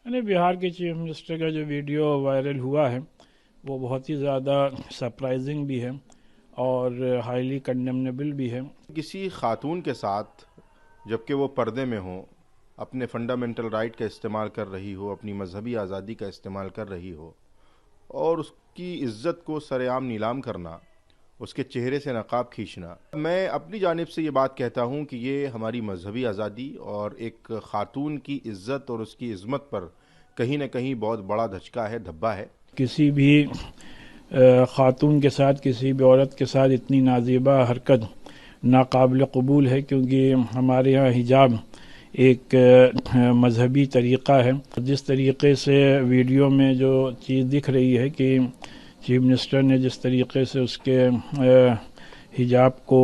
یعنی بہار کے chief minister کا جو ویڈیو وائرل ہوا ہے وہ بہت ہی زیادہ سرپرائزنگ بھی ہے اور ہائیلی کنڈیمنیبل بھی ہے۔ کسی خاتون کے ساتھ جبکہ وہ پردے میں ہوں، اپنے فنڈامنٹل رائٹ کا استعمال کر رہی ہو، اپنی مذہبی آزادی کا استعمال کر رہی ہو، اور اس کی عزت کو سر عام نیلام کرنا، اس کے چہرے سے نقاب کھینچنا، میں اپنی جانب سے یہ بات کہتا ہوں کہ یہ ہماری مذہبی آزادی اور ایک خاتون کی عزت اور اس کی عظمت پر کہیں نہ کہیں بہت بڑا دھچکا ہے، دھبا ہے۔ کسی بھی خاتون کے ساتھ، کسی بھی عورت کے ساتھ اتنی نازیبا حرکت ناقابل قبول ہے، کیونکہ ہمارے ہاں حجاب ایک مذہبی طریقہ ہے۔ جس طریقے سے ویڈیو میں جو چیز دکھ رہی ہے کہ چیف منسٹر نے جس طریقے سے اس کے حجاب کو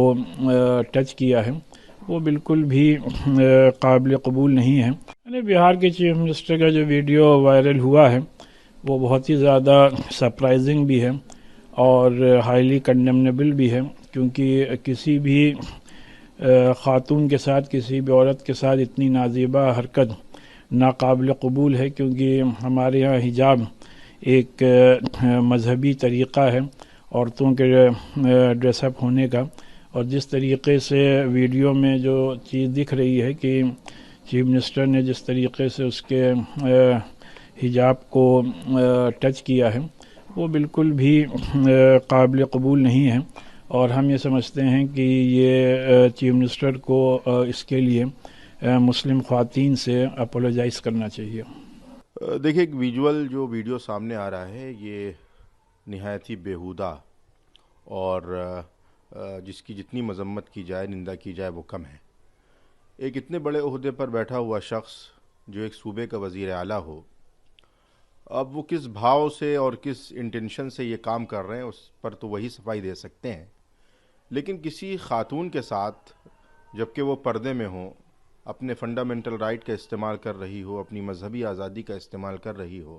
ٹچ کیا ہے وہ بالکل بھی قابل قبول نہیں ہے۔ یعنی بہار کے چیف منسٹر کا جو ویڈیو وائرل ہوا ہے وہ بہت ہی زیادہ سرپرائزنگ بھی ہے اور ہائیلی کنڈیمنیبل بھی ہے، کیونکہ کسی بھی خاتون کے ساتھ، کسی بھی عورت کے ساتھ اتنی نازیبا حرکت ناقابل قبول ہے، کیونکہ ہمارے یہاں حجاب ایک مذہبی طریقہ ہے عورتوں کے ڈریس اپ ہونے کا۔ اور جس طریقے سے ویڈیو میں جو چیز دکھ رہی ہے کہ چیف منسٹر نے جس طریقے سے اس کے حجاب کو ٹچ کیا ہے وہ بالکل بھی قابل قبول نہیں ہے، اور ہم یہ سمجھتے ہیں کہ یہ چیف منسٹر کو اس کے لیے مسلم خواتین سے اپولوجائز کرنا چاہیے۔ دیکھیں، ایک جو ویڈیو سامنے آ رہا ہے یہ نہایت ہی بیہودہ اور جس کی جتنی مذمت کی جائے، نندا کی جائے وہ کم ہے۔ ایک اتنے بڑے عہدے پر بیٹھا ہوا شخص جو ایک صوبے کا وزیر اعلیٰ ہو، اب وہ کس بھاؤ سے اور کس انٹینشن سے یہ کام کر رہے ہیں اس پر تو وہی صفائی دے سکتے ہیں، لیکن کسی خاتون کے ساتھ جبکہ وہ پردے میں ہوں، اپنے فنڈامنٹل رائٹ کا استعمال کر رہی ہو، اپنی مذہبی آزادی کا استعمال کر رہی ہو،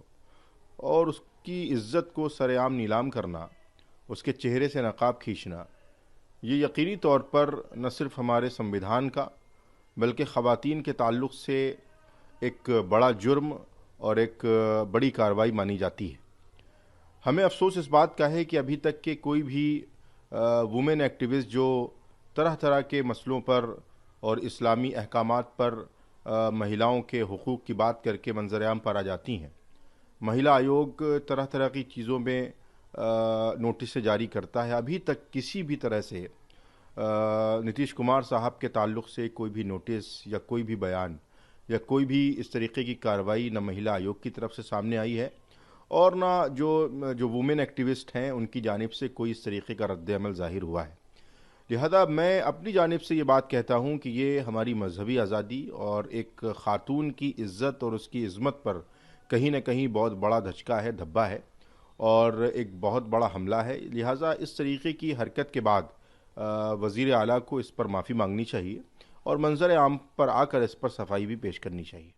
اور اس کی عزت کو سر عام نیلام کرنا، اس کے چہرے سے نقاب کھینچنا، یہ یقینی طور پر نہ صرف ہمارے سمویدھان کا بلکہ خواتین کے تعلق سے ایک بڑا جرم اور ایک بڑی کارروائی مانی جاتی ہے۔ ہمیں افسوس اس بات کا ہے کہ ابھی تک کے کوئی بھی وومن ایکٹیوسٹ جو طرح طرح کے مسئلوں پر اور اسلامی احکامات پر مہیلاؤں کے حقوق کی بات کر کے منظر عام پر آ جاتی ہیں، مہیلا آیوگ طرح طرح کی چیزوں میں نوٹس سے جاری کرتا ہے، ابھی تک کسی بھی طرح سے نتیش کمار صاحب کے تعلق سے کوئی بھی نوٹس یا کوئی بھی بیان یا کوئی بھی اس طریقے کی کارروائی نہ مہیلا آیوگ کی طرف سے سامنے آئی ہے، اور نہ جو وومن ایکٹیوسٹ ہیں ان کی جانب سے کوئی اس طریقے کا رد عمل ظاہر ہوا ہے۔ لہذا میں اپنی جانب سے یہ بات کہتا ہوں کہ یہ ہماری مذہبی آزادی اور ایک خاتون کی عزت اور اس کی عظمت پر کہیں نہ کہیں بہت بڑا دھچکا ہے، دھبا ہے، اور ایک بہت بڑا حملہ ہے۔ لہٰذا اس طریقے کی حرکت کے بعد وزیر اعلیٰ کو اس پر معافی مانگنی چاہیے اور منظر عام پر آ کر اس پر صفائی بھی پیش کرنی چاہیے۔